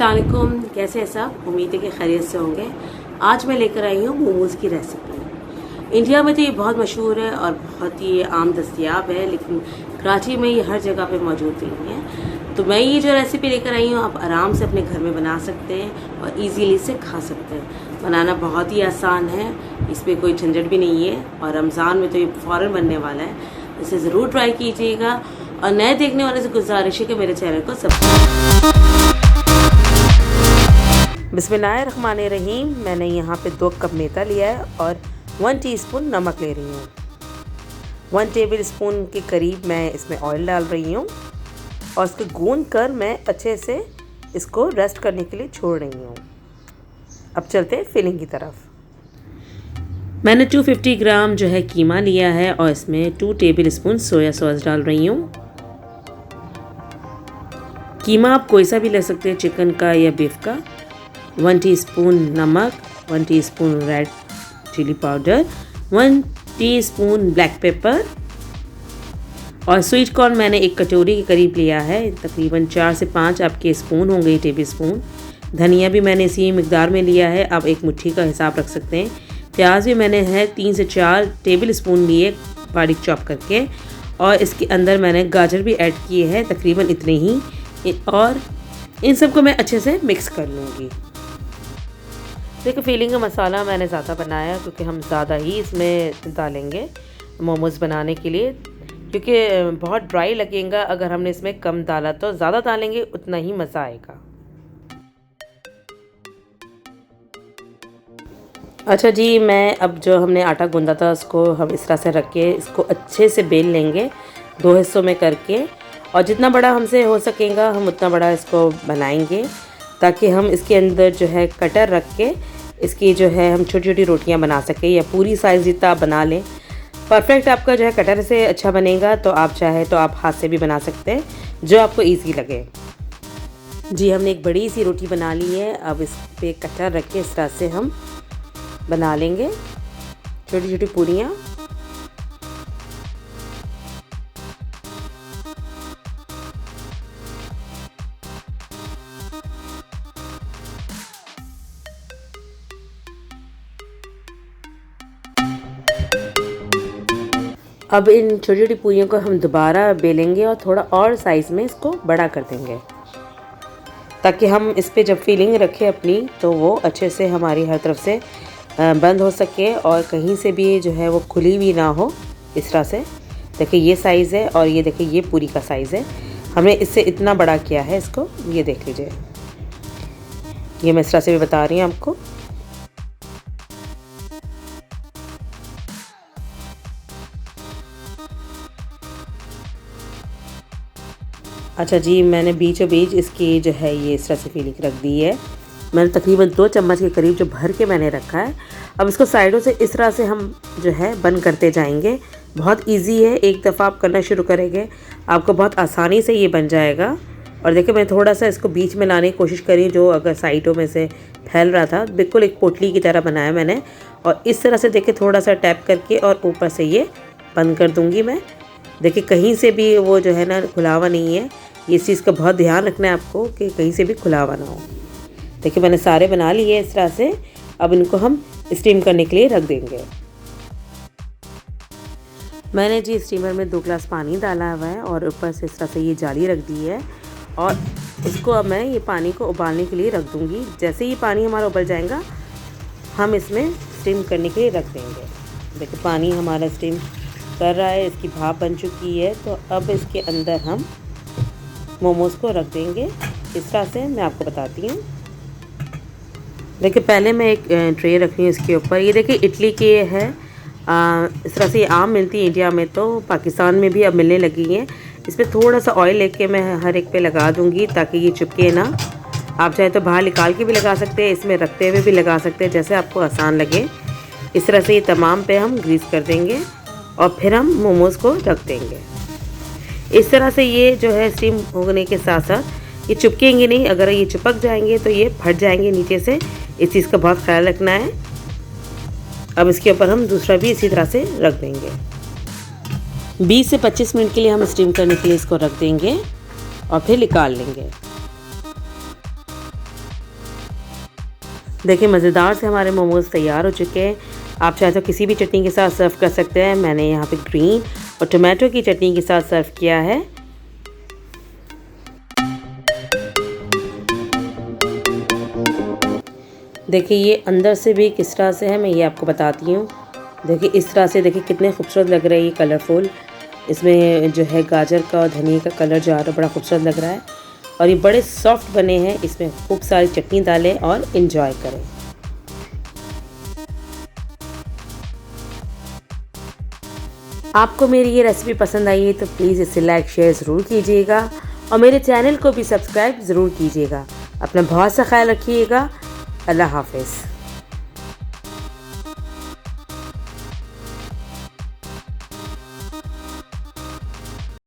अस्सलाम वालेकुम, कैसे हैं सब। उम्मीद है कि खैरियत से होंगे। आज मैं लेकर आई हूँ मोमोज़ की रेसिपी। इंडिया में तो ये बहुत मशहूर है और बहुत ही आम दस्तयाब है, लेकिन कराची में ये हर जगह पे मौजूद नहीं है। तो मैं ये जो रेसिपी लेकर आई हूँ आप आराम से अपने घर में बना सकते हैं और इजीली इसे खा सकते हैं। बनाना बहुत ही आसान है, इसमें कोई झंझट भी नहीं है और रमज़ान में तो ये फ़ौरन बनने वाला है। इसे ज़रूर ट्राई कीजिएगा और नए देखने वाले से गुजारिश है कि मेरे चैनल को सब्सक्राइब। बिस्मिल्लाहिर्रहमानिर्रहीम। मैंने यहाँ पे 2 कप मैदा लिया है और 1 टीस्पून नमक ले रही हूँ। 1 टेबल स्पून के करीब मैं इसमें ऑयल डाल रही हूँ और इसको गूंद कर मैं अच्छे से इसको रेस्ट करने के लिए छोड़ रही हूँ। अब चलते हैं फिलिंग की तरफ। मैंने 250 ग्राम जो है कीमा लिया है और इसमें 2 टेबल स्पून सोया सॉस डाल रही हूँ। कीमा आप कोई सा भी ले सकते हैं, चिकन का या बीफ का। 1 टीस्पून नमक, 1 teaspoon red chili powder, 1 teaspoon black pepper और स्वीट कॉर्न मैंने 1 कटोरी के करीब लिया है। तकरीबन 4 से 5 आपके स्पून होंगे, टेबल स्पून। धनिया भी मैंने इसी मिकदार में लिया है, आप 1 मुट्ठी का हिसाब रख सकते हैं। प्याज भी मैंने है 3 से 4 टेबल स्पून लिए बारीक चॉप करके, और इसके अंदर मैंने गाजर भी ऐड किए हैं, तकरीबन इतने ही। और इन सबको मैं अच्छे से मिक्स कर लूँगी। देखो, फीलिंग का मसाला मैंने ज़्यादा बनाया क्योंकि हम ज़्यादा ही इसमें डालेंगे मोमोज़ बनाने के लिए, क्योंकि बहुत ड्राई लगेगा अगर हमने इसमें कम डाला। तो ज़्यादा डालेंगे उतना ही मज़ा आएगा। अच्छा जी, मैं अब जो हमने आटा गूंदा था उसको हम इस तरह से रख के इसको अच्छे से बेल लेंगे 2 हिस्सों में करके, और जितना बड़ा हमसे हो सकेगा हम उतना बड़ा इसको बनाएंगे, ताकि हम इसके अंदर जो है कटर रख के इसकी जो है हम छोटी छोटी रोटियां बना सकें, या पूरी साइज़ जितना आप बना लें। परफेक्ट आपका जो है कटर से अच्छा बनेगा, तो आप चाहे तो आप हाथ से भी बना सकते हैं, जो आपको ईजी लगे। जी, हमने एक बड़ी सी रोटी बना ली है। अब इस पर कटर रख के इस तरह से हम बना लेंगे छोटी छोटी पूरियाँ। अब इन छोटी छोटी पूरियों को हम दोबारा बेलेंगे और थोड़ा और साइज़ में इसको बड़ा कर देंगे, ताकि हम इस पे जब फीलिंग रखें अपनी तो वो अच्छे से हमारी हर तरफ से बंद हो सके और कहीं से भी जो है वो खुली भी ना हो। इस तरह से देखिए ये साइज़ है और ये देखिए ये पूरी का साइज़ है। हमने इससे इतना बड़ा किया है इसको, ये देख लीजिए। ये मैं इस तरह से भी बता रही हूँ आपको। अच्छा जी, मैंने बीचों बीच इसकी जो है ये इस तरह से फीलिंग रख दी है। मैंने तकरीबन 2 चम्मच के करीब जो भर के मैंने रखा है। अब इसको साइडों से इस तरह से हम जो है बंद करते जाएंगे। बहुत इजी है, एक दफ़ा आप करना शुरू करेंगे आपको बहुत आसानी से ये बन जाएगा। और देखिए, मैं थोड़ा सा इसको बीच में लाने की कोशिश करी, जो अगर साइडों में से फैल रहा था। बिल्कुल एक पोटली की तरह बनाया मैंने, और इस तरह से देखिए थोड़ा सा टैप करके और ऊपर से ये बंद कर दूँगी मैं। देखिए कहीं से भी वो जो है ना खुलावा नहीं है। इस चीज़ का बहुत ध्यान रखना है आपको कि कहीं से भी खुलावा ना हो। देखिए मैंने सारे बना लिए इस तरह से। अब इनको हम स्टीम करने के लिए रख देंगे। मैंने जी स्टीमर में 2 गिलास पानी डाला हुआ है और ऊपर से इस तरह से ये जाली रख दी है, और इसको अब मैं ये पानी को उबालने के लिए रख दूँगी। जैसे ही पानी हमारा उबल जाएगा हम इसमें स्टीम करने के लिए रख देंगे। देखिए पानी हमारा स्टीम कर रहा है, इसकी भाप बन चुकी है। तो अब इसके अंदर हम मोमोज़ को रख देंगे। इस तरह से मैं आपको बताती हूँ। देखिए पहले मैं एक ट्रे रख रही हूँ इसके ऊपर। ये देखिए इटली की है। इस तरह से ये आम मिलती है इंडिया में, तो पाकिस्तान में भी अब मिलने लगी हैं। इस पर थोड़ा सा ऑयल लेके मैं हर एक पे लगा दूँगी ताकि ये चिपके ना। आप चाहे तो बाहर निकाल के भी लगा सकते हैं, इसमें रखते हुए भी लगा सकते हैं, जैसे आपको आसान लगे। इस तरह से ये तमाम पे हम ग्रीस कर देंगे और फिर हम मोमोज़ को रख देंगे। इस तरह से ये जो है स्टीम होने के साथ साथ ये चिपकेंगे नहीं। अगर ये चिपक जाएंगे तो ये फट जाएंगे नीचे से। इस चीज़ का बहुत ख्याल रखना है। अब इसके ऊपर हम दूसरा भी इसी तरह से रख देंगे। 20 से 25 मिनट के लिए हम स्टीम करने के लिए इसको रख देंगे और फिर निकाल लेंगे। देखिए मज़ेदार से हमारे मोमोज़ तैयार हो चुके हैं। आप चाहे तो किसी भी चटनी के साथ सर्व कर सकते हैं। मैंने यहाँ पे ग्रीन और टोमेटो की चटनी के साथ सर्व किया है। देखिए ये अंदर से भी किस तरह से है, मैं ये आपको बताती हूँ। देखिए इस तरह से देखिए कितने खूबसूरत लग रहे हैं ये कलरफुल। इसमें जो है गाजर का और धनिया का कलर जो आ रहा है बड़ा खूबसूरत लग रहा है और ये बड़े सॉफ्ट बने हैं। इसमें खूब सारी चटनी डालें और इन्जॉय करें। आपको मेरी ये रेसिपी पसंद आई है तो प्लीज़ इसे लाइक शेयर ज़रूर कीजिएगा और मेरे चैनल को भी सब्सक्राइब ज़रूर कीजिएगा। अपना बहुत सा ख्याल रखिएगा। अल्लाह हाफ़िज़।